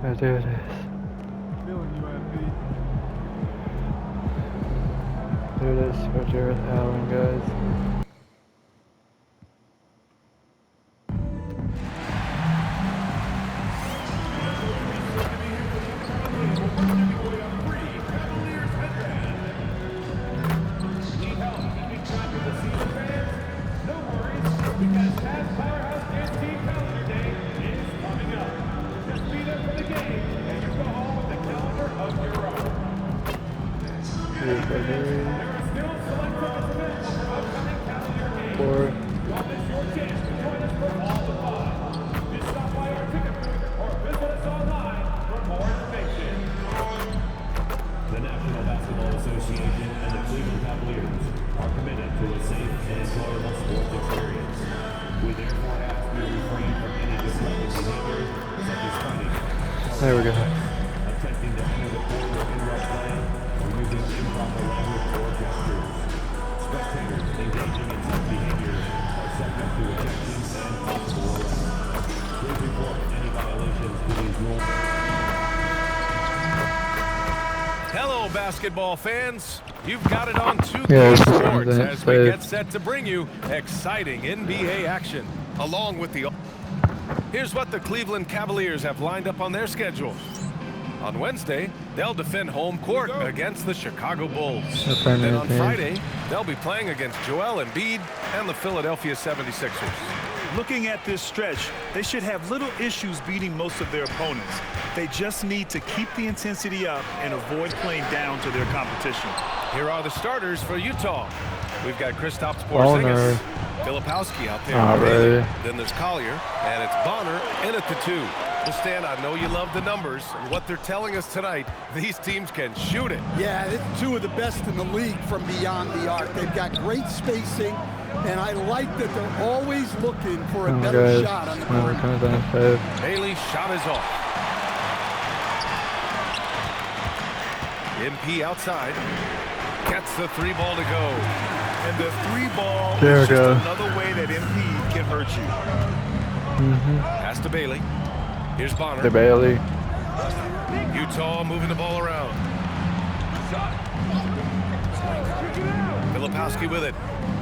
Oh, there it is. There it is for Jarrett Allen, guys. The National Basketball Association and the Cleveland Cavaliers are committed to a safe and enjoyable sports experience. We therefore ask you to refrain from any disruptive behavior, such as fighting, There we go. attempting to enter the court or interrupt play, or using improper language or gestures. Spectators engaging in such behavior are subject to ejection and possible arrest. Please report any violations to these rules. Hello, basketball fans. You've got it on 2K Yeah, Sports as we saved. get set to bring you exciting NBA action, along with the... Here's what the Cleveland Cavaliers have lined up on their schedule. On Wednesday, they'll defend home court against the Chicago Bulls. Then on Friday, they'll be playing against Joel Embiid and the Philadelphia 76ers. Looking at this stretch, they should have little issues beating most of their opponents. They just need to keep the intensity up and avoid playing down to their competition. Here are the starters for Utah. We've got Kristaps Porzingis, Filipowski out there. Then there's Collier, and it's Bonner in at the 2. Well, Stan, I know you love the numbers, and what they're telling us tonight, these teams can shoot it. Yeah, it's two of the best in the league from beyond the arc. They've got great spacing, and I like that they're always looking for a better shot on the perimeter. Bailey's shot is off. MP outside. Gets the 3-ball to go. And the 3-ball There is we just go. another way that MP can hurt you. Pass to Bailey. Here's Bonner. The Bailey. Utah moving the ball around. Filipowski with it.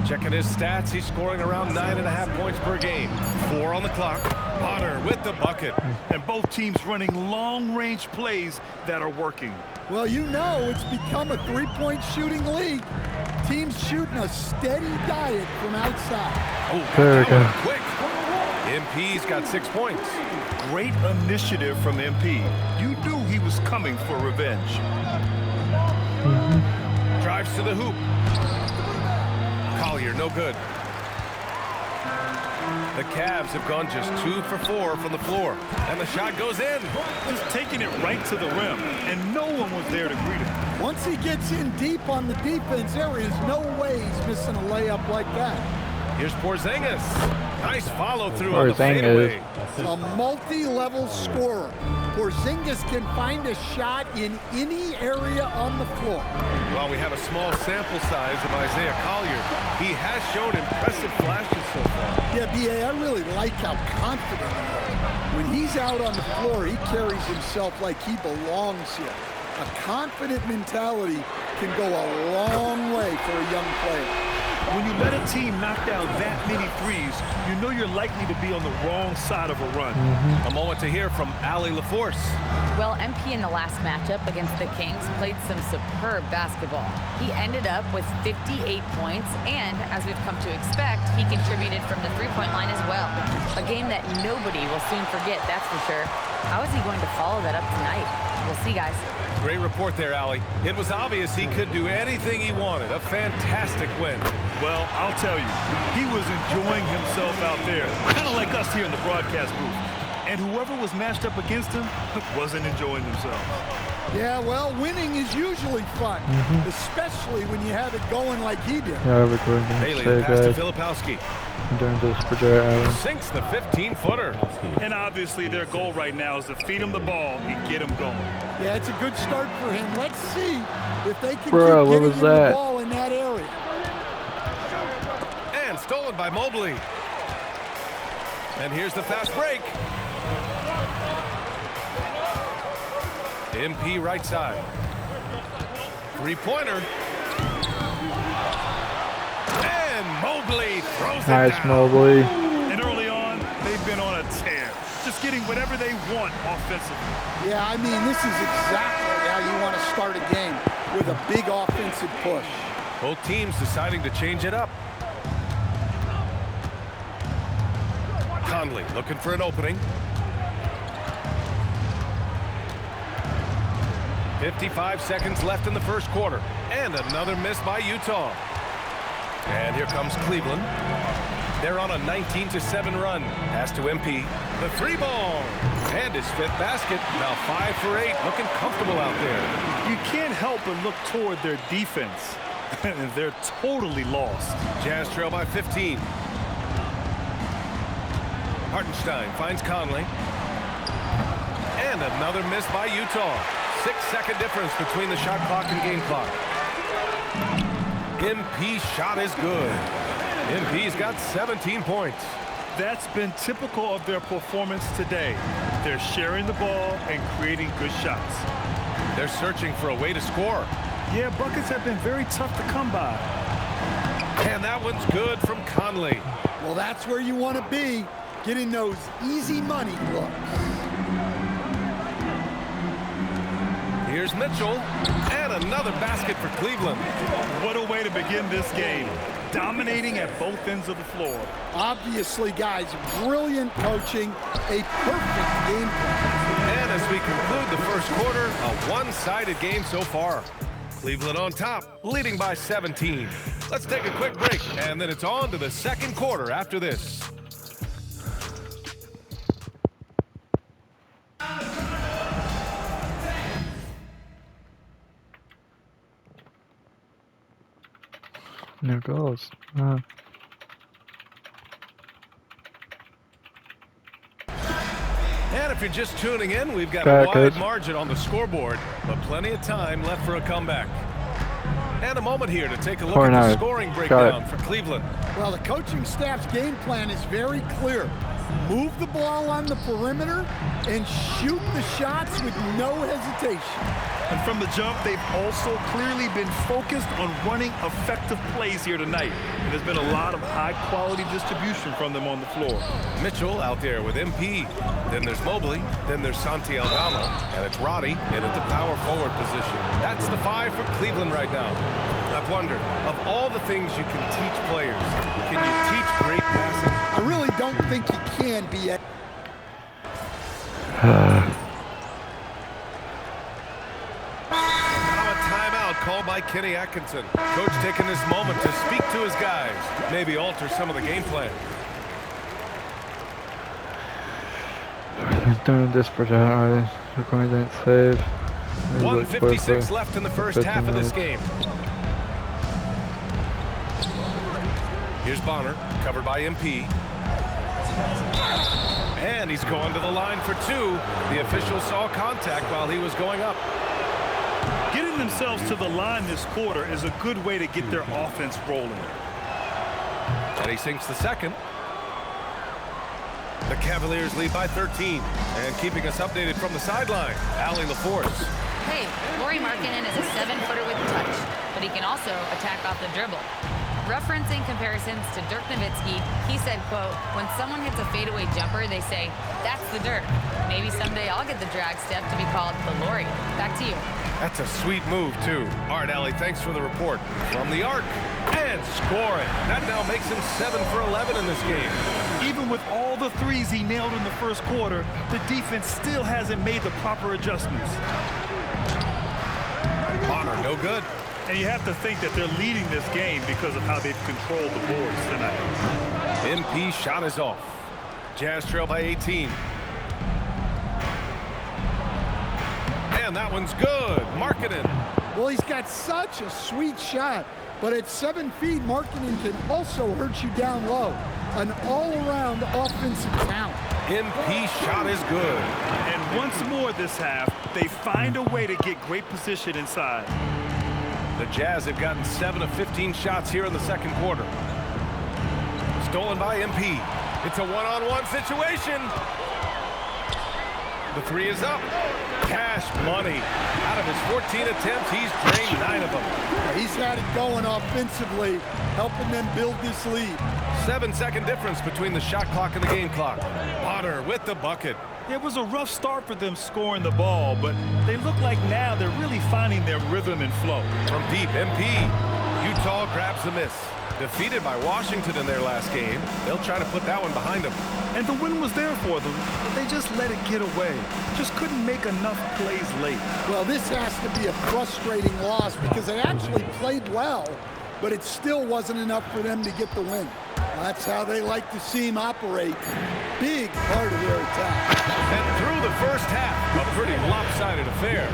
Checking his stats, he's scoring around 9.5 points per game. 4 on the clock. Bonner with the bucket. And both teams running long-range plays that are working. Well, you know it's become a three-point shooting league. Teams shooting a steady diet from outside. Oh, There we go. quick. MP's got 6 points. Great initiative from MP. You knew he was coming for revenge. Drives to the hoop. Collier, no good. The Cavs have gone just 2 for 4 from the floor. And the shot goes in. Just taking it right to the rim, and no one was there to greet him. Once he gets in deep on the defense, there is no way he's missing a layup like that. Here's Porzingis. Nice follow-through on the fadeaway. A multi-level scorer. Porzingis can find a shot in any area on the floor. While we have a small sample size of Isaiah Collier, he has shown impressive flashes so far. Yeah, B.A., I really like how confident he is. When he's out on the floor, he carries himself like he belongs here. A confident mentality can go a long way for a young player. When you let a team knock down that many threes, you know you're likely to be on the wrong side of a run. A moment to hear from Allie LaForce. Well, MP in the last matchup against the Kings played some superb basketball. He ended up with 58 points, and as we've come to expect, he contributed from the three-point line as well. A game that nobody will soon forget, that's for sure. How is he going to follow that up tonight? We'll see, guys. Great report there, Allie. It was obvious he could do anything he wanted. A fantastic win. Well, I'll tell you, he was enjoying himself out there, kind of like us here in the broadcast booth. And whoever was matched up against him wasn't enjoying themselves. Yeah, well, winning is usually fun, especially when you have it going like he did. Yeah, recording. Bailey, Save, pass to guys. Filipowski. I'm doing this for Jarrett Allen. Sinks the 15-footer. And obviously their goal right now is to feed him the ball and get him going. Yeah, it's a good start for him. Let's see if they can Bro, keep what getting was him that? the ball in that area. And stolen by Mobley. And here's the fast break. MP right side. Three-pointer. And Mobley throws it Nice, down. Mobley. And early on, they've been on a tear. Just getting whatever they want offensively. Yeah, I mean, this is exactly how you want to start a game, with a big offensive push. Both teams deciding to change it up. Conley looking for an opening. 55 seconds left in the first quarter. And another miss by Utah. And here comes Cleveland. They're on a 19-7 run. Pass to MP. The three ball. And his fifth basket. Now 5 for 8. Looking comfortable out there. You can't help but look toward their defense. They're totally lost. Jazz trail by 15. Hartenstein finds Conley. And another miss by Utah. 6-second difference between the shot clock and game clock. MP shot is good. MP's got 17 points. That's been typical of their performance today. They're sharing the ball and creating good shots. They're searching for a way to score. Yeah, buckets have been very tough to come by. And that one's good from Conley. Well, that's where you want to be, getting those easy money looks. Here's Mitchell. And another basket for Cleveland. What a way to begin this game. Dominating at both ends of the floor. Obviously, guys, brilliant coaching, a perfect game plan. And as we conclude the first quarter, a one-sided game so far. Cleveland on top, leading by 17. Let's take a quick break, and then it's on to the second quarter after this. There goes. And if you're just tuning in, we've got a wide margin on the scoreboard, but plenty of time left for a comeback. And a moment here to take a look at the scoring breakdown for Cleveland. Well, the coaching staff's game plan is very clear. Move the ball on the perimeter and shoot the shots with no hesitation. And from the jump, they've also clearly been focused on running effective plays here tonight. And there's been a lot of high-quality distribution from them on the floor. Mitchell out there with MP. Then there's Mobley. Then there's Santi Aldama. And it's Roddy in at the power forward position. That's the 5 for Cleveland right now. I've wondered, of all the things you can teach players, can you teach great passing? I really don't think you can be at. Called by Kenny Atkinson. Coach taking this moment to speak to his guys, maybe alter some of the game plan. He's doing this for January. We're going to save. 1:56 left in the first half of this game. Here's Bonner, covered by MP. And he's going to the line for 2. The official saw contact while he was going up. Getting themselves to the line this quarter is a good way to get their offense rolling. And he sinks the second. The Cavaliers lead by 13. And keeping us updated from the sideline, Allie LaForce. Hey, Lauri Markkanen is a 7-footer with touch, but he can also attack off the dribble. Referencing comparisons to Dirk Nowitzki, he said, quote, when someone hits a fadeaway jumper, they say, that's the Dirk. Maybe someday I'll get the drag step to be called the Lauri. Back to you. That's a sweet move, too. All right, Allie, thanks for the report. From the arc, and scoring. That now makes him 7 for 11 in this game. Even with all the threes he nailed in the first quarter, the defense still hasn't made the proper adjustments. Bonner, no good. And you have to think that they're leading this game because of how they've controlled the boards tonight. MP shot is off. Jazz trail by 18. And that one's good. Markkanen. Well, he's got such a sweet shot, but at 7 feet, Markkanen can also hurt you down low. An all-around offensive talent. MP shot is good. And once more this half, they find a way to get great position inside. The Jazz have gotten 7 of 15 shots here in the second quarter. Stolen by MP. It's a one-on-one situation. The three is up. Cash money. Out of his 14 attempts, he's drained 9 of them. He's had it going offensively, helping them build this lead. 7-second difference between the shot clock and the game clock. Bonner with the bucket. It was a rough start for them scoring the ball, but they look like now they're really finding their rhythm and flow. From deep, MP. Utah grabs the miss. Defeated by Washington in their last game, they'll try to put that one behind them. And the win was there for them, but they just let it get away. Just couldn't make enough plays late. Well, this has to be a frustrating loss because they actually played well, but it still wasn't enough for them to get the win. That's how they like to see him operate. Big part of their attack. And through the first half, a pretty lopsided affair.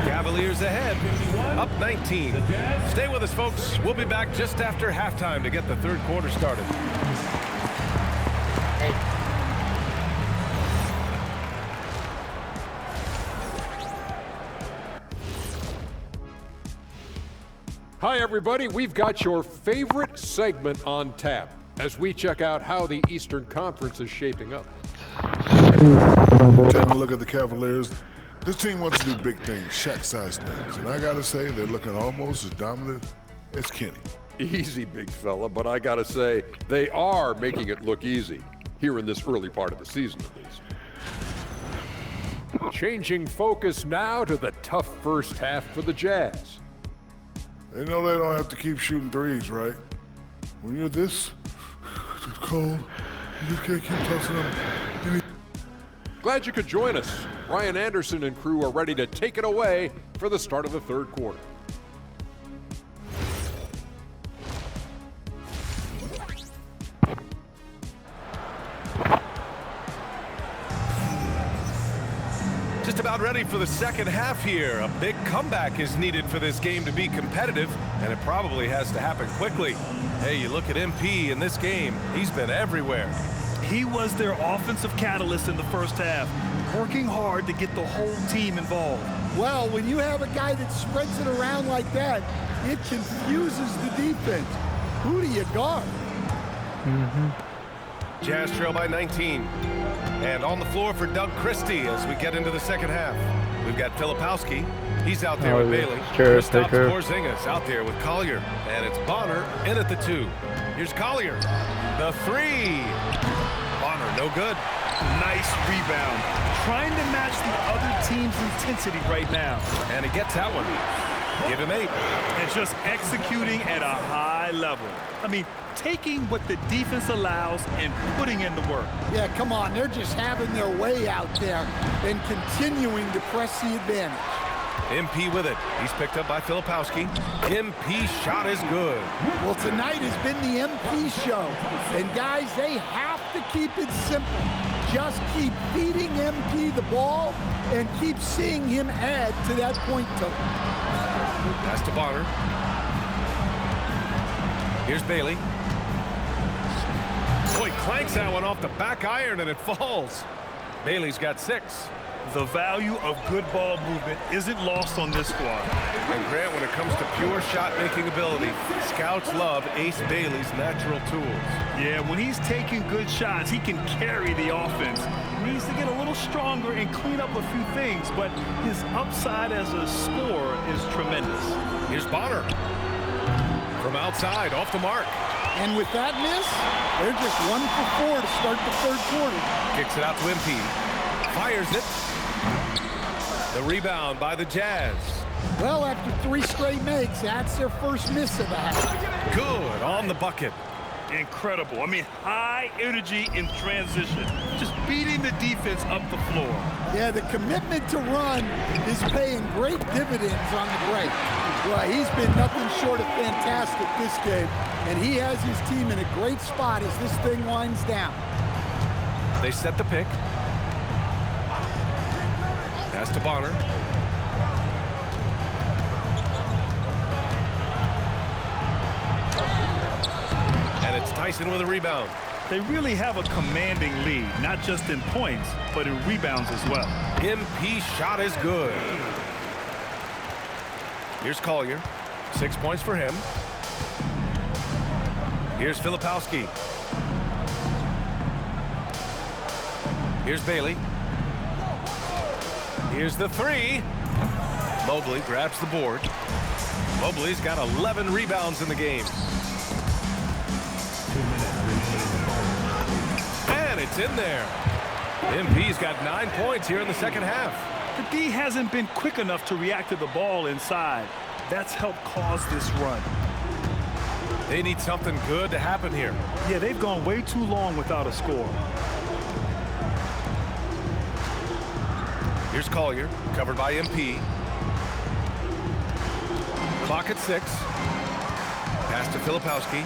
Cavaliers ahead, up 19. Stay with us, folks. We'll be back just after halftime to get the third quarter started. Hi, everybody. We've got your favorite segment on tap as we check out how the Eastern Conference is shaping up. Taking a look at the Cavaliers, this team wants to do big things, Shaq-sized things, and I gotta say they're looking almost as dominant as Kenny. Easy, big fella, but I gotta say, they are making it look easy, here in this early part of the season at least. Changing focus now to the tough first half for the Jazz. They know they don't have to keep shooting threes, right? When you're this cold, you just can't keep tossing them. Glad you could join us. Ryan Anderson and crew are ready to take it away for the start of the third quarter. Just about ready for the second half here. A big comeback is needed for this game to be competitive, and it probably has to happen quickly. Hey, you look at MP in this game, he's been everywhere. He was their offensive catalyst in the first half, working hard to get the whole team involved. Well, when you have a guy that spreads it around like that, it confuses the defense. Who do you guard? Jazz trail by 19. And on the floor for Doug Christie as we get into the second half. We've got Filipowski. He's out there with Bailey. Kristaps Porzingis out there with Collier. And it's Bonner in at the 2. Here's Collier. The 3. Bonner, no good. Nice rebound. Trying to match the other team's intensity right now. And he gets that one. Give him 8. And just executing at a high level. I mean, taking what the defense allows and putting in the work. Yeah, come on. They're just having their way out there and continuing to press the advantage. MP with it. He's picked up by Filipowski. MP shot is good. Well, tonight has been the MP show. And, guys, they have to keep it simple. Just keep feeding MP the ball and keep seeing him add to that point total. Pass to Bonner. Here's Bailey. Boy, clanks that one off the back iron and it falls. Bailey's got 6. The value of good ball movement isn't lost on this squad. And Grant, when it comes to pure shot-making ability, scouts love Ace Bailey's natural tools. Yeah, when he's taking good shots, he can carry the offense. He needs to get a little stronger and clean up a few things, but his upside as a scorer is tremendous. Here's Bonner. From outside, off the mark. And with that miss, they're just 1 for 4 to start the third quarter. Kicks it out to MP. Fires it. The rebound by the Jazz. Well, after 3 straight makes, that's their first miss of the half. Good on the bucket. Incredible. I mean, high energy in transition. Just beating the defense up the floor. Yeah, the commitment to run is paying great dividends on the break. Well, he's been nothing short of fantastic this game, and he has his team in a great spot as this thing winds down. They set the pick. Pass to Bonner. And it's Tyson with a rebound. They really have a commanding lead, not just in points, but in rebounds as well. MP shot is good. Here's Collier. 6 points for him. Here's Filipowski. Here's Bailey. Here's the three. Mobley grabs the board. Mobley's got 11 rebounds in the game. 2 minutes remaining. And it's in there. MP's got 9 points here in the second half. The D hasn't been quick enough to react to the ball inside. That's helped cause this run. They need something good to happen here. Yeah, they've gone way too long without a score. Here's Collier, covered by MP. Clock at 6. Pass to Filipowski.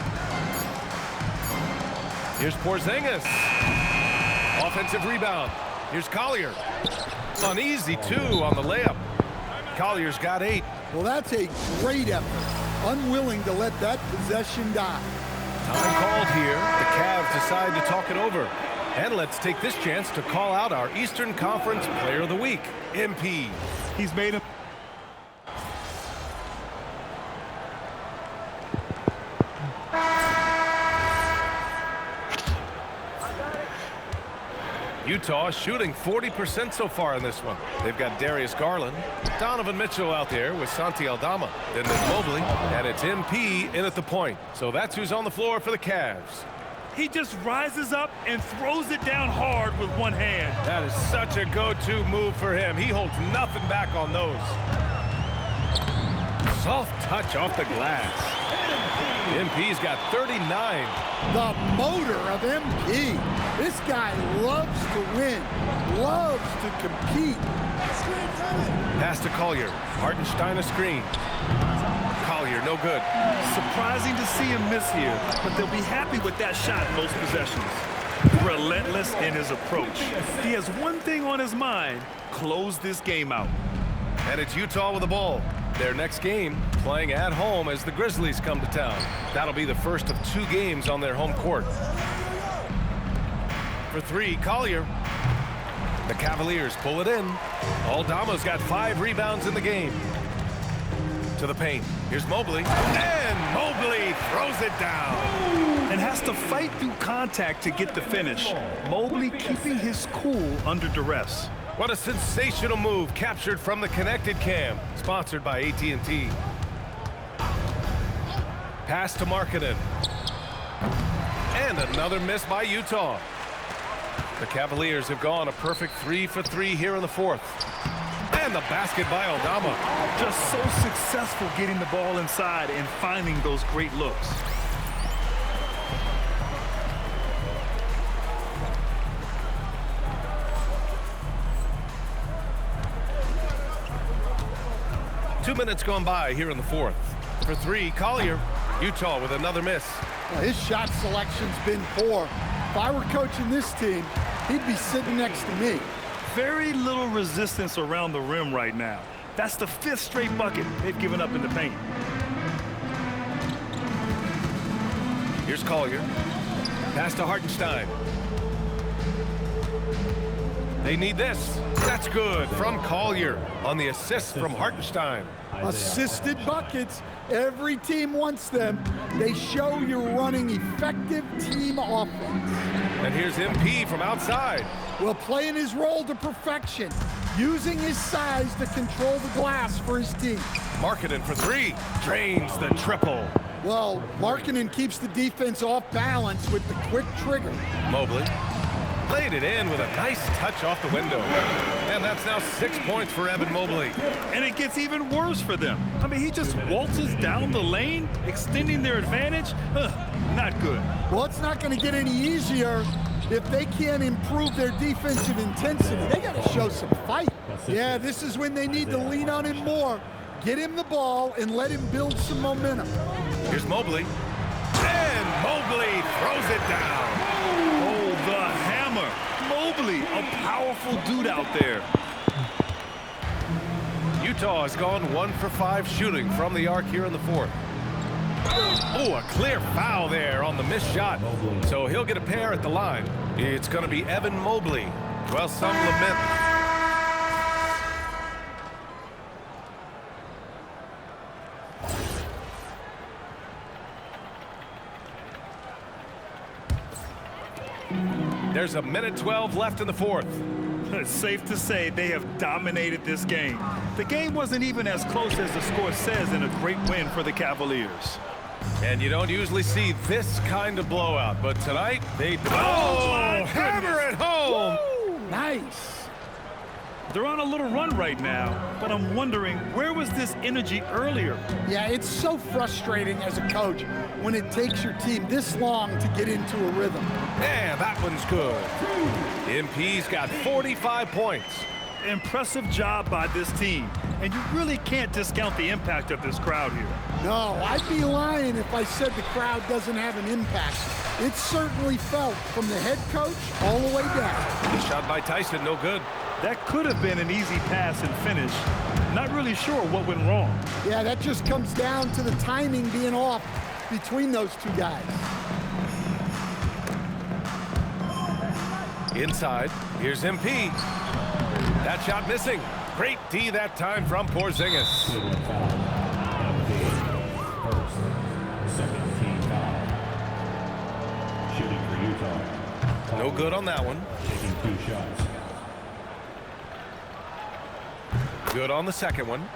Here's Porzingis. Offensive rebound. Here's Collier. Uneasy, 2 on the layup. Collier's got 8. Well, that's a great effort. Unwilling to let that possession die. Time called here. The Cavs decide to talk it over. And let's take this chance to call out our Eastern Conference Player of the Week, MP. He's made him. Utah shooting 40% so far in this one. They've got Darius Garland, Donovan Mitchell out there with Santi Aldama. Then there's Mobley, and it's MP in at the point. So that's who's on the floor for the Cavs. He just rises up and throws it down hard with one hand. That is such a go-to move for him. He holds nothing back on those. Soft touch off the glass. MP's got 39. The motor of MP. This guy loves to win, loves to compete. Pass to Collier. Hartenstein a screen. Collier, no good. Surprising to see him miss here, but they'll be happy with that shot most possessions. Relentless in his approach. He has one thing on his mind: close this game out. And it's Utah with the ball. Their next game playing at home as the Grizzlies come to town. That'll be the first of 2 games on their home court. For 3, Collier. The Cavaliers pull it in. Aldama's got 5 rebounds in the game. To the paint. Here's Mobley. And Mobley throws it down. And has to fight through contact to get the finish. Mobley keeping his cool under duress. What a sensational move captured from the connected cam. Sponsored by AT&T. Pass to Markkanen. And another miss by Utah. The Cavaliers have gone a perfect 3 for 3 here in the 4th. And the basket by Aldama. Just so successful getting the ball inside and finding those great looks. Two minutes gone by here in the 4th. For 3, Collier. Utah with another miss. Well, his shot selection's been poor. If I were coaching this team, he'd be sitting next to me. Very little resistance around the rim right now. That's the 5th straight bucket they've given up in the paint. Here's Collier. Pass to Hartenstein. They need this. That's good from Collier on the assist from Hartenstein. Assisted buckets. Every team wants them. They show you're running effective team offense. And here's MP from outside. Well, playing his role to perfection, using his size to control the glass for his team. Markkanen for 3. Drains the triple. Well, Markkanen keeps the defense off balance with the quick trigger. Mobley laid it in with a nice touch off the window. And that's now 6 points for Evan Mobley. And it gets even worse for them. I mean, he just waltzes down the lane, extending their advantage. Not good. Well, it's not going to get any easier if they can't improve their defensive intensity. They got to show some fight. Yeah, this is when they need to lean on him more. Get him the ball and let him build some momentum. Here's Mobley. And Mobley throws it down. Oh, the hammer. Mobley, a powerful dude out there. Utah has gone 1 for 5 shooting from the arc here in the 4th. Oh, a clear foul there on the missed shot. So he'll get a pair at the line. It's going to be Evan Mobley. Well, some lament. There's a minute 12 left in the 4th. It's safe to say they have dominated this game. The game wasn't even as close as the score says in a great win for the Cavaliers. And you don't usually see this kind of blowout, but tonight they hammer it home. Woo! Nice. They're on a little run right now, but I'm wondering, where was this energy earlier? Yeah, it's so frustrating as a coach when it takes your team this long to get into a rhythm. Yeah, that one's good. MP's got 45 points. Impressive job by this team, and you really can't discount the impact of this crowd here. No, I'd be lying if I said the crowd doesn't have an impact. It's certainly felt from the head coach all the way down. The shot by Tyson, no good. That could have been an easy pass and finish. Not really sure what went wrong. Yeah, that just comes down to the timing being off between those two guys. Inside, here's MP. That shot missing. Great D that time from Porzingis. Second team foul. Shooting for Utah. No good on that one. Taking 2 shots. Good on the second one.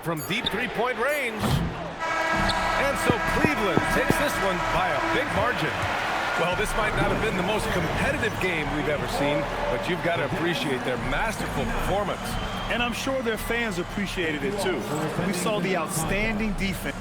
From deep three-point range. And so Cleveland takes this one by a big margin. Well, this might not have been the most competitive game we've ever seen, but you've got to appreciate their masterful performance. And I'm sure their fans appreciated it too. We saw the outstanding defense.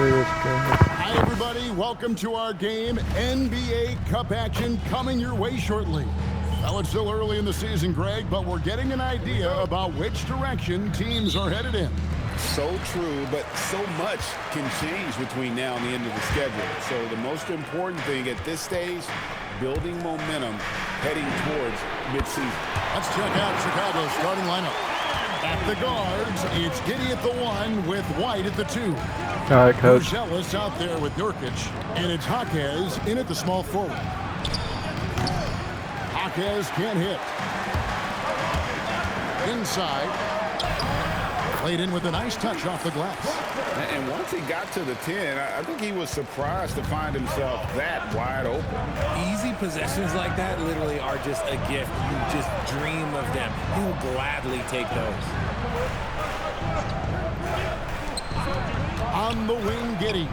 Hi, everybody. Welcome to our game. NBA Cup action coming your way shortly. Well, it's still early in the season, Greg, but we're getting an idea about which direction teams are headed in. So true, but so much can change between now and the end of the schedule. So the most important thing at this stage, building momentum heading towards midseason. Let's check out Chicago's starting lineup. At the guards, it's Giddey at the 1 with White at the 2. All right, coach. Ellis out there with Nurkic, and it's Jaquez in at the small forward. Jaquez can't hit. Inside. Played in with a nice touch off the glass. And once he got to the 10, I think he was surprised to find himself that wide open. Easy possessions like that literally are just a gift. You just dream of them. He'll gladly take those. On the wing, Giddey.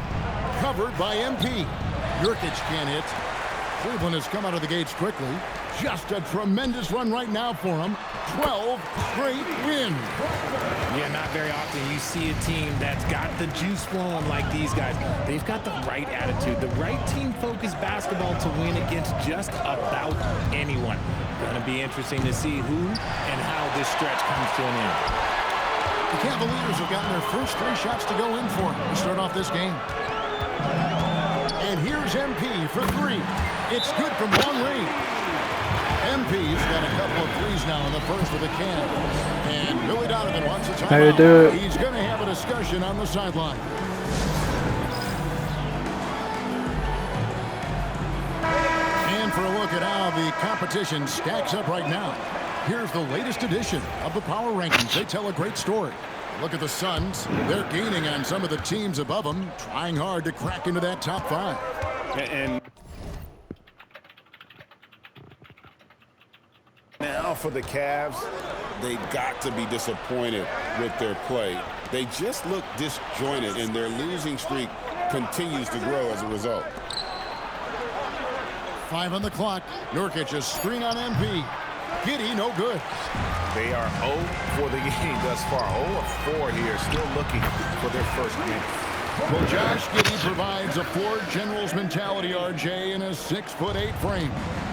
Covered by MP. Nurkic can't hit. Cleveland has come out of the gates quickly. Just a tremendous run right now for them. 12 straight wins. Yeah, not very often you see a team that's got the juice flowing like these guys. They've got the right attitude, the right team-focused basketball to win against just about anyone. Going to be interesting to see who and how this stretch comes to an end. The Cavaliers have gotten their first 3 shots to go in for to start off this game. And here's MP for 3. It's good from long range. MP's got a couple of threes now in the first with a can. And Billy Donovan wants a timeout. How you do it? He's going to have a discussion on the sideline. And for a look at how the competition stacks up right now, here's the latest edition of the Power Rankings. They tell a great story. Look at the Suns. They're gaining on some of the teams above them, trying hard to crack into that top 5. And now for the Cavs, they've got to be disappointed with their play. They just look disjointed, and their losing streak continues to grow as a result. 5 on the clock. Nurkic a screen on MP. Giddy, no good. They are 0 for the game thus far. 0 of 4 here, still looking for their first win. Well, Josh Giddey provides a Ford Generals mentality, RJ, in a 6'8" frame.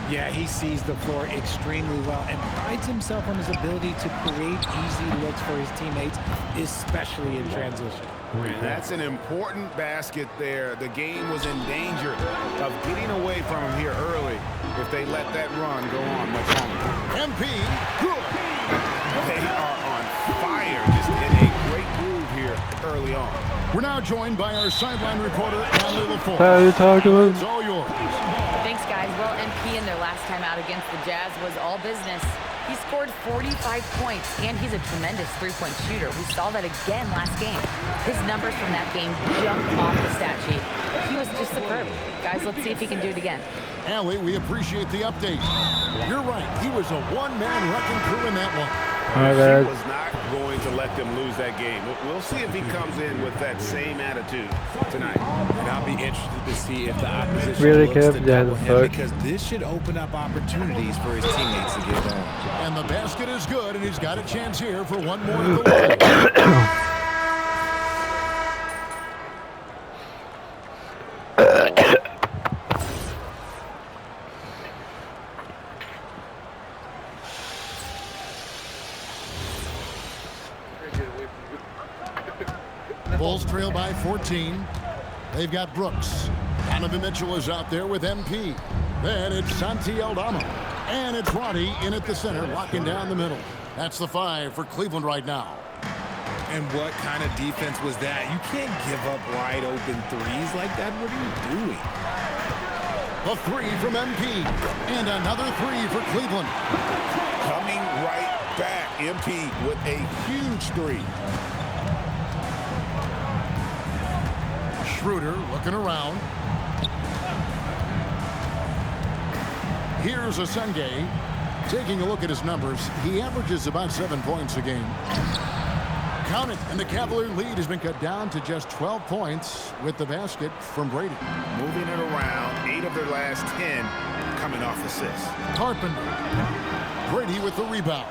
Yeah, he sees the floor extremely well and prides himself on his ability to create easy looks for his teammates, especially in transition. And that's an important basket there. The game was in danger of getting away from him here early if they let that run go on much longer. MP, good. They are on fire, just in a great groove here early on. We're now joined by our sideline reporter, Allie LaForce. How you talking? It's all yours. Thanks, guys. Well, MP in their last time out against the Jazz was all business. He scored 45 points, and he's a tremendous three-point shooter. We saw that again last game. His numbers from that game jumped off the stat sheet. He was just superb. Guys, let's see if he can do it again. Allie, we appreciate the update. You're right. He was a one-man wrecking crew in that one. She was not going to let them lose that game. We'll see if he comes in with that same attitude tonight. And I'll be interested to see if the opposition Really looks to kept double that him, fuck. because this should open up opportunities for his teammates to get going. And the basket is good, and he's got a chance here for one more at the line. Bulls trail by 14. They've got Brooks. Donovan Mitchell is out there with MP. Then it's Santi Aldama. And it's Roddy in at the center, locking down the middle. That's the 5 for Cleveland right now. And what kind of defense was that? You can't give up wide open threes like that. What are you doing? The 3 from MP. And another 3 for Cleveland. Coming right back, MP with a huge 3. Schroeder looking around. Here's Asenge. Taking a look at his numbers, he averages about 7 points a game. Count it, and the Cavalier lead has been cut down to just 12 points with the basket from Brady. Moving it around, 8 of their last 10 coming off assists. Carpenter. Brady with the rebound.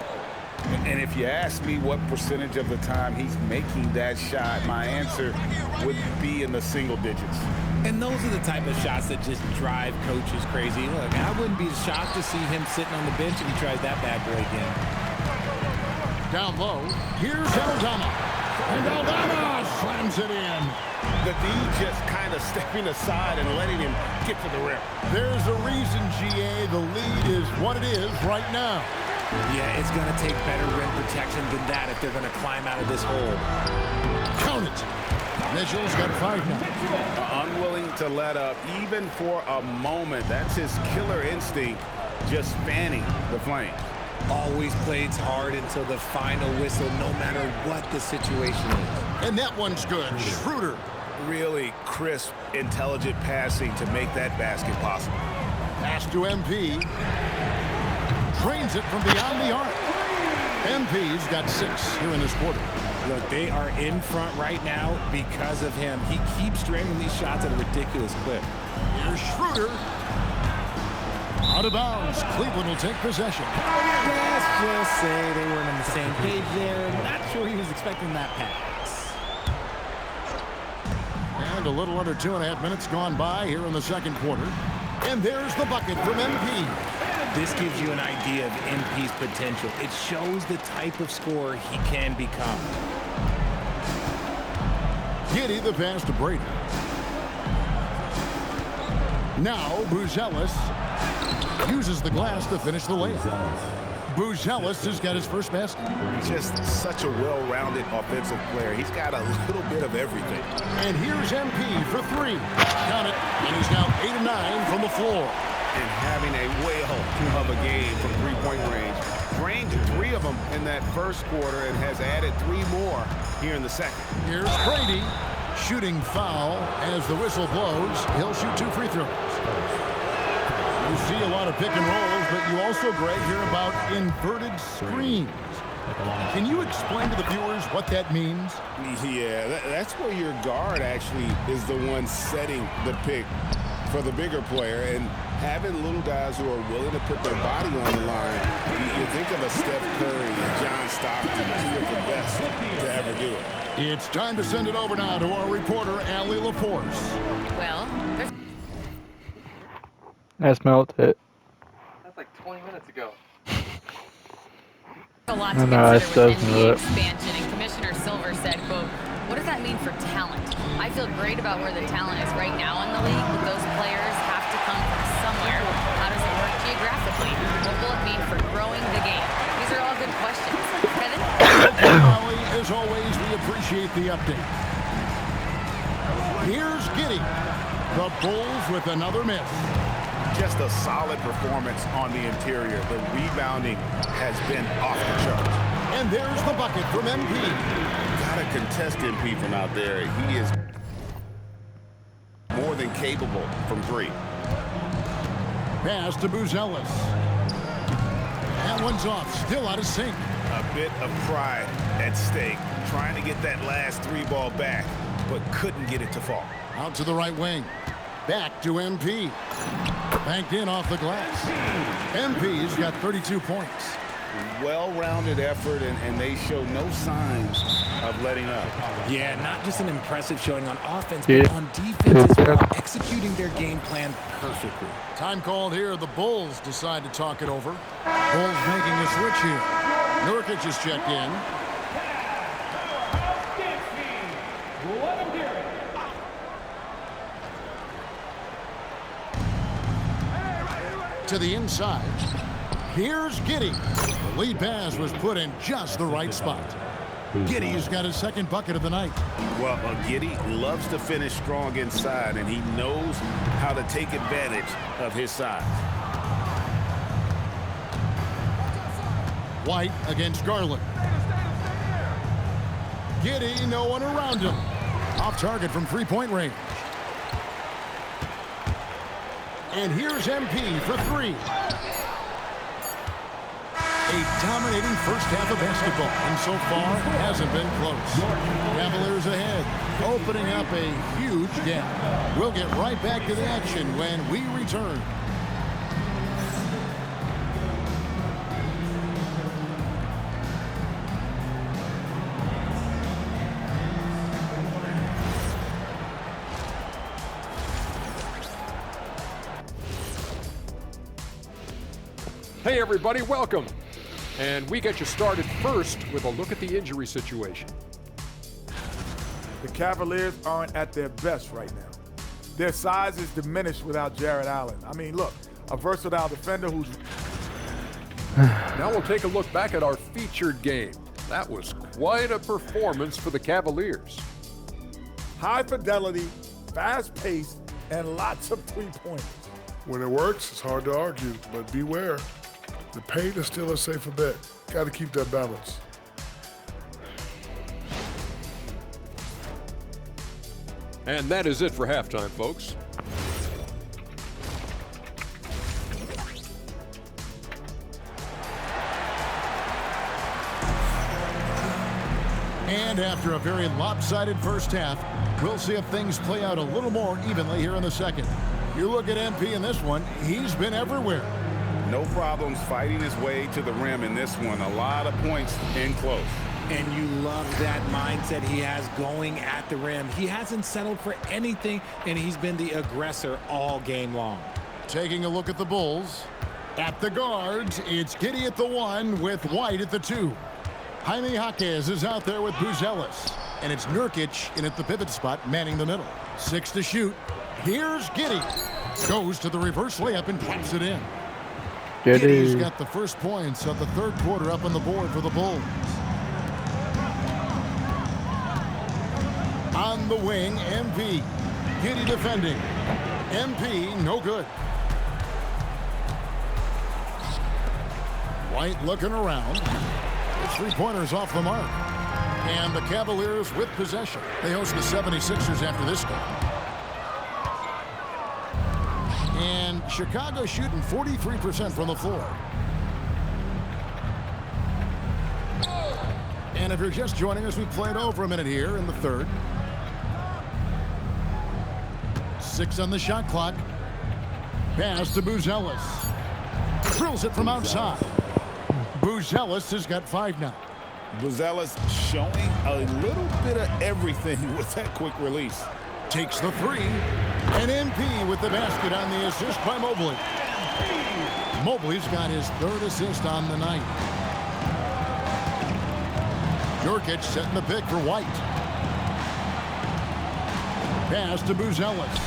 And if you ask me what percentage of the time he's making that shot, my answer would be in the single digits. And those are the type of shots that just drive coaches crazy. Look, I wouldn't be shocked to see him sitting on the bench if he tries that bad boy again. Down low, here's Aldama. And Aldama slams it in. The D just kind of stepping aside and letting him get to the rim. There's a reason, GA, the lead is what it is right now. Yeah, it's going to take better rim protection than that if they're going to climb out of this hole. Count it. Mitchell's got 5 now. Unwilling to let up, even for a moment. That's his killer instinct, just fanning the flames. Always plays hard until the final whistle, no matter what the situation is. And that one's good. Schroeder. Really crisp, intelligent passing to make that basket possible. Pass to MP. Trains it from beyond the arc. MP's got 6 here in this quarter. Look, they are in front right now because of him. He keeps draining these shots at a ridiculous clip. Here's Schroeder. Out of bounds. Cleveland will take possession. Let's just say they weren't on the same page there. Not sure he was expecting that pass. And a little under 2.5 minutes gone by here in the second quarter. And there's the bucket from MP. This gives you an idea of MP's potential. It shows the type of scorer he can become. Giddey the pass to Brady. Now Buzelis uses the glass to finish the layup. Buzelis has got his first basket. Just such a well-rounded offensive player. He's got a little bit of everything. And here's MP for three. Count it. And he's now 8 of 9 from the floor. And having a whale of a game from three-point range. Drained 3 of them in that first quarter and has added 3 more here in the second. Here's Brady. Shooting foul as the whistle blows. He'll shoot 2 free throws. You see a lot of pick and rolls, but you also, Greg, hear about inverted screens. Can you explain to the viewers what that means? Yeah, that's where your guard actually is the one setting the pick for the bigger player, and having little guys who are willing to put their body on the line. You think of a Steph Curry and John Stockton, 2 of the best to ever do it. It's time to send it over now to our reporter, Allie LaForce. Well, there's I smelled it. That's like 20 minutes ago. a lot to I consider with still NBA it. expansion, and Commissioner Silver said, quote, "What does that mean for talent? I feel great about where the talent is right now in the league, but those players have to come from somewhere. How does it work geographically? What will it mean for growing the game?" These are all good questions. Kevin? Allie, as always, we appreciate the update. Here's Giddey. The Bulls with another miss. Just a solid performance on the interior. The rebounding has been off the charts. And there's the bucket from MP. Gotta contest MP from out there. He is more than capable from 3. Pass to Buzelis. That one's off, still out of sync. A bit of pride at stake. Trying to get that last 3 ball back, but couldn't get it to fall. Out to the right wing. Back to MP. Banked in off the glass. MP's got 32 points. Well-rounded effort, and they show no signs of letting up. Yeah, not just an impressive showing on offense, Yeah. but on defense as well, executing their game plan perfectly. Time called here. The Bulls decide to talk it over. Bulls making a switch here. Nurkic is checked in. To the inside. Here's Giddey. The lead pass was put in just the right spot. Giddey's got his second bucket of the night. Well, Giddey loves to finish strong inside, and he knows how to take advantage of his size. White against Garland. Giddey, no one around him. Off target from three-point range. And here's MP for 3. A dominating first half of basketball, and so far hasn't been close. Cavaliers ahead, opening up a huge gap. We'll get right back to the action when we return. Hey everybody, welcome. And we get you started first with a look at the injury situation. The Cavaliers aren't at their best right now. Their size is diminished without Jared Allen. I mean, look, a versatile defender who's... Now we'll take a look back at our featured game. That was quite a performance for the Cavaliers. high fidelity, fast paced, and lots of three-pointers. When it works, it's hard to argue, but beware. The paint is still a safer bet. Got to keep that balance. And that is it for halftime, folks. And after a very lopsided first half, we'll see if things play out a little more evenly here in the second. You look at MP in this one, he's been everywhere. no problems fighting his way to the rim in this one. A lot of points in close. And you love that mindset he has going at the rim. He hasn't settled for anything, and he's been the aggressor all game long. Taking a look at the Bulls. At the guards, it's Giddey at the 1 with White at the 2. Jaime Jaquez is out there with Buzelis. And it's Nurkic in at the pivot spot, manning the middle. 6 to shoot. Here's Giddey. Goes to the reverse layup and taps it in. Giddey's got the first points of the third quarter up on the board for the Bulls. On the wing, MP. Giddey defending. MP, no good. White looking around. His three-pointer's off the mark. And the Cavaliers with possession. They host the 76ers after this game. And Chicago shooting 43% from the floor. And if you're just joining us, we played over a minute here in the third. 6 on the shot clock. Pass to Buzelis. Drills it from outside. Buzelis has got 5 now. Buzelis showing a little bit of everything with that quick release. Takes the 3. And MP with the basket on the assist by Mobley. Mobley's got his 3rd assist on the night. Nurkic setting the pick for White. Pass to Buzelis.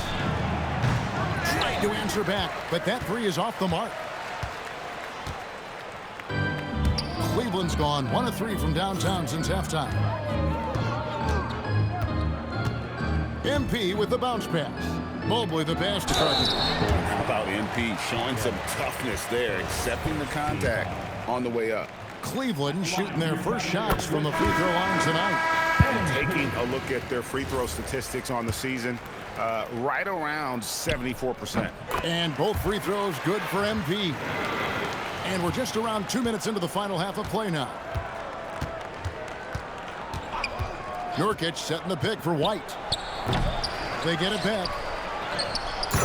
Tried to answer back, but that 3 is off the mark. Cleveland's gone 1 of 3 from downtown since halftime. MP with the bounce pass. Mobley the pass to Carter. How about MP showing some toughness there, accepting the contact on the way up. Cleveland shooting their first shots from the free throw line tonight. And taking a look at their free throw statistics on the season, right around 74%. And both free throws good for MP. And we're just around 2 minutes into the final half of play now. Nurkic setting the pick for White. They get it back.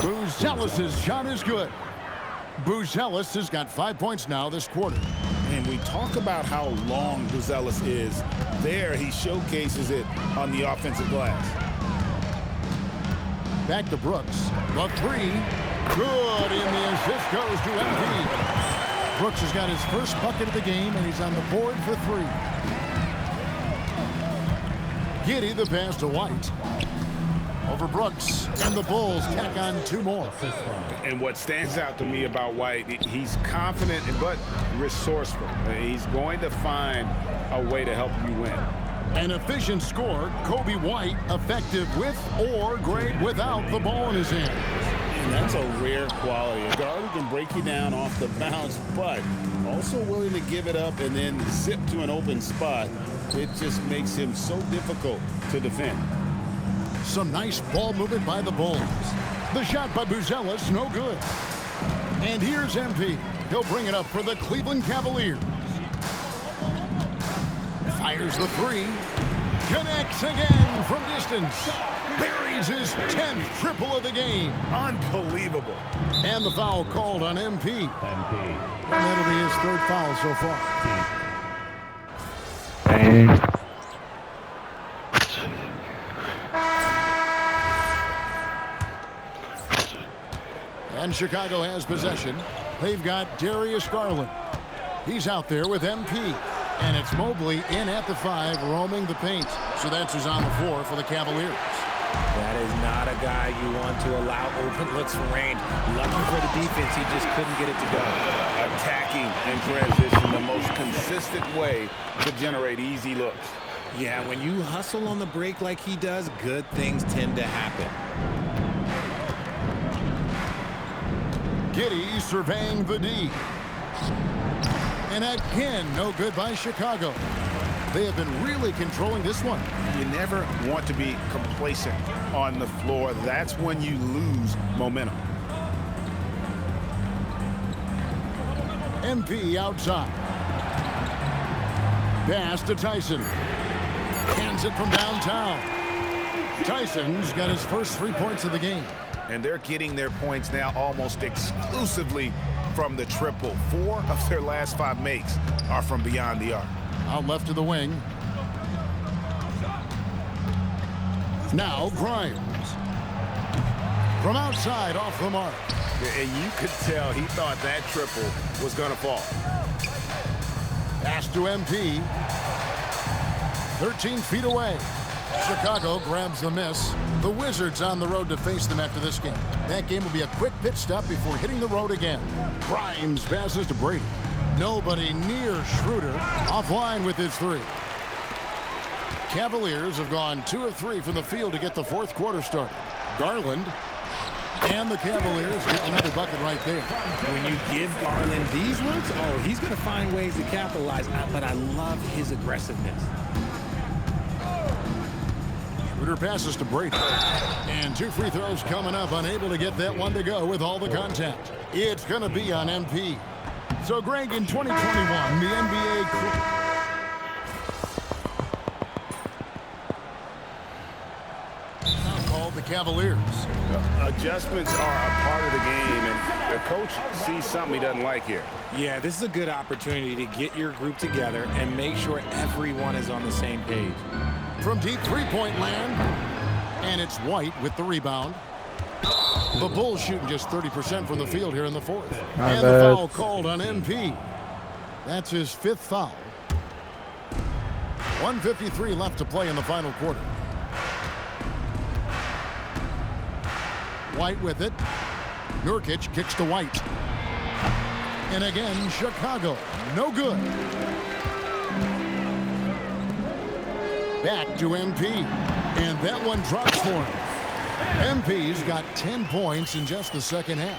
Buzelis' shot is good. Buzelis has got 5 points now this quarter. And we talk about how long Buzelis is. There, he showcases it on the offensive glass. Back to Brooks. The 3. Good, and the assist goes to MP. Brooks has got his first bucket of the game, and he's on the board for 3. Giddey the pass to White. Over Brooks, and the Bulls tack on 2 more. And what stands out to me about White, he's confident but resourceful. He's going to find a way to help you win. An efficient scorer, Kobe White, effective with or great without the ball in his hand. And that's a rare quality. A guard who can break you down off the bounce, but also willing to give it up and then zip to an open spot. It just makes him so difficult to defend. Some nice ball movement by the Bulls. The shot by Buzelis, no good. And here's MP. He'll bring it up for the Cleveland Cavaliers. Fires the 3. Connects again from distance. Buries his 10th triple of the game. Unbelievable. And the foul called on MP. And that'll be his 3rd foul so far. Dang. And Chicago has possession. They've got Darius Garland. He's out there with MP. And it's Mobley in at the 5, roaming the paint. So that's who's on the floor for the Cavaliers. That is not a guy you want to allow open looks for rain. Lucky for the defense, he just couldn't get it to go. Attacking in transition, the most consistent way to generate easy looks. Yeah, when you hustle on the break like he does, good things tend to happen. Giddey surveying the D. And again, no good by Chicago. They have been really controlling this one. You never want to be complacent on the floor. That's when you lose momentum. MP outside. Pass to Tyson. Hands it from downtown. Tyson's got his first 3 points of the game. And they're getting their points now almost exclusively from the triple. 4 of their last 5 makes are from beyond the arc. Out left to the wing. Now Grimes. From outside, off the mark. And you could tell he thought that triple was going to fall. Pass to MP. 13 feet away. Chicago grabs the miss. The Wizards on the road to face them after this game. That game will be a quick pit stop before hitting the road again. Grimes passes to Brady. Nobody near Schroeder. Offline with his 3. Cavaliers have gone 2 of 3 from the field to get the fourth quarter started. Garland. And the Cavaliers get another bucket right there. When you give Garland these looks, oh, he's going to find ways to capitalize. But I love his aggressiveness. Schroeder passes to Brady. And 2 free throws coming up. Unable to get that one to go with all the contact. It's going to be on MP. So, Greg, in 2021, the NBA... the Cavaliers. Adjustments are a part of the game, and the coach sees something he doesn't like here. Yeah, this is a good opportunity to get your group together and make sure everyone is on the same page. From deep three-point land, and it's White with the rebound. The Bulls shooting just 30% from the field here in the fourth. And the foul called on MP. That's his 5th foul. 1:53 left to play in the final quarter. White with it. Nurkic kicks to White. And again, Chicago. No good. Back to MP. And that one drops for him. MP's got 10 points in just the second half.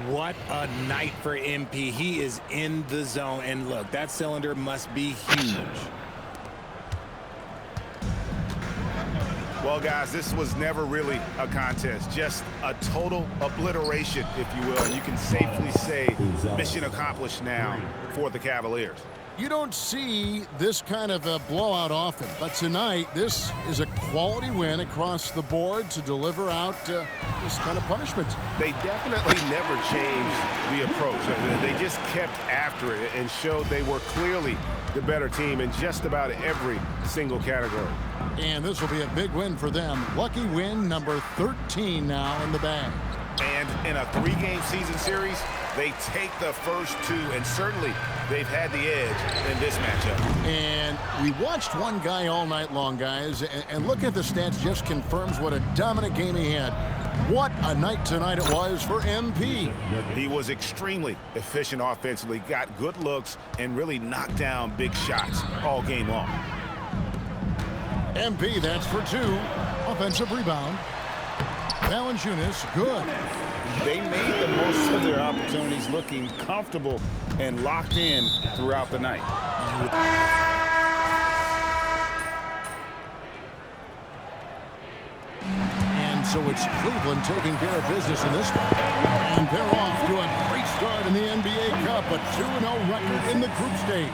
What a night for MP. He is in the zone. And look, that cylinder must be huge. Well, guys, this was never really a contest, just a total obliteration, if you will. And you can safely say mission accomplished now for the Cavaliers. You don't see this kind of a blowout often, but tonight this is a quality win across the board to deliver out this kind of punishment. They definitely never changed the approach. They just kept after it and showed they were clearly the better team in just about every single category. And this will be a big win for them. Lucky win number 13 now in the bag. And in a 3-game season series, they take the first 2, and certainly they've had the edge in this matchup. And we watched one guy all night long, guys, and look at the stats just confirms what a dominant game he had. What a night tonight it was for MP. He was extremely efficient offensively, got good looks, and really knocked down big shots all game long. MP, that's for 2. Offensive rebound. Valanciunas, good. They made the most of their opportunities, looking comfortable and locked in throughout the night. And so it's Cleveland taking care of business in this one. And they're off to a great start in the NBA Cup, a 2-0 record in the group stage.